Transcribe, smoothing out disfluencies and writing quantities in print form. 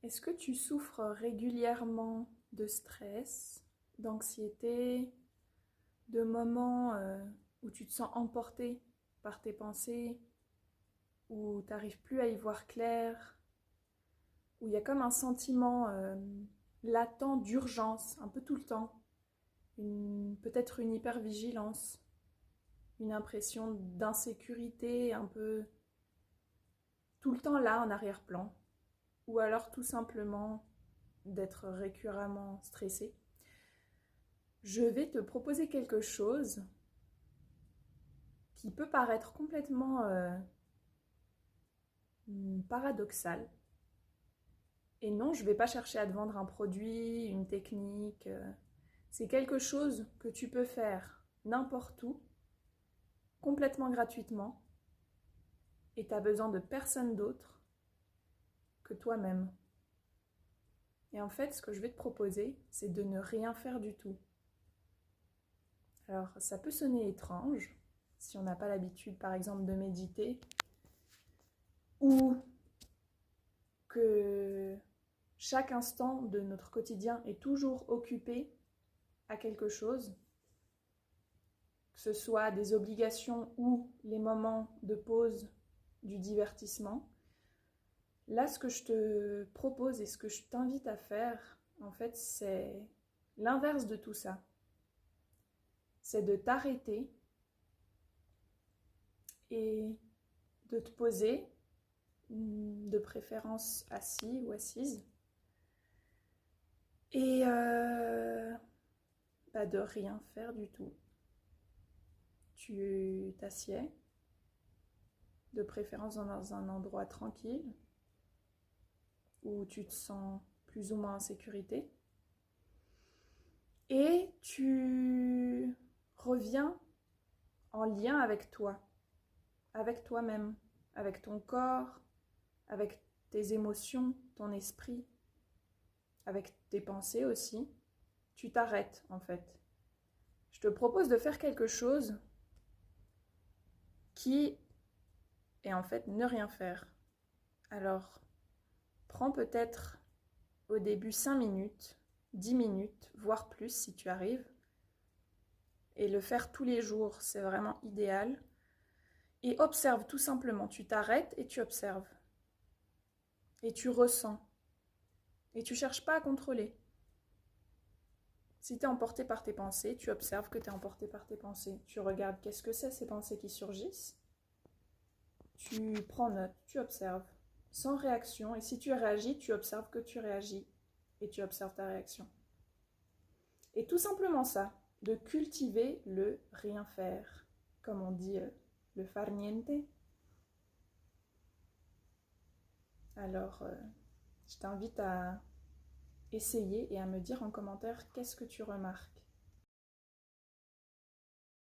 Est-ce que tu souffres régulièrement de stress, d'anxiété, de moments où tu te sens emporté par tes pensées, où tu n'arrives plus à y voir clair, où il y a comme un sentiment latent d'urgence, un peu tout le temps, peut-être une hypervigilance, une impression d'insécurité un peu tout le temps là en arrière-plan, ou alors tout simplement d'être récurrentement stressé. Je vais te proposer quelque chose qui peut paraître complètement paradoxal. Et non, je ne vais pas chercher à te vendre un produit, une technique. C'est quelque chose que tu peux faire n'importe où, complètement gratuitement, et tu n'as besoin de personne d'autre que toi-même. Et en fait, ce que je vais te proposer, c'est de ne rien faire du tout. Alors, ça peut sonner étrange, si on n'a pas l'habitude, par exemple, de méditer, ou que chaque instant de notre quotidien est toujours occupé à quelque chose, que ce soit des obligations ou les moments de pause du divertissement. Là, ce que je te propose et ce que je t'invite à faire, en fait, c'est l'inverse de tout ça. C'est de t'arrêter et de te poser, de préférence assis ou assise, et de rien faire du tout. Tu t'assieds, de préférence dans un endroit tranquille, où tu te sens plus ou moins en sécurité, et tu reviens en lien avec toi, avec toi-même, avec ton corps, avec tes émotions, ton esprit, avec tes pensées aussi. Tu t'arrêtes en fait. Je te propose de faire quelque chose qui est en fait ne rien faire. Alors, prends peut-être au début 5 minutes, 10 minutes, voire plus si tu arrives. Et le faire tous les jours, c'est vraiment idéal. Et observe tout simplement. Tu t'arrêtes et tu observes. Et tu ressens. Et tu ne cherches pas à contrôler. Si tu es emporté par tes pensées, tu observes que tu es emporté par tes pensées. Tu regardes qu'est-ce que c'est ces pensées qui surgissent. Tu prends note, tu observes, sans réaction. Et si tu réagis, tu observes que tu réagis. Et tu observes ta réaction. Et tout simplement ça, de cultiver le rien faire. Comme on dit, le far niente. Alors, je t'invite à essayer et à me dire en commentaire qu'est-ce que tu remarques.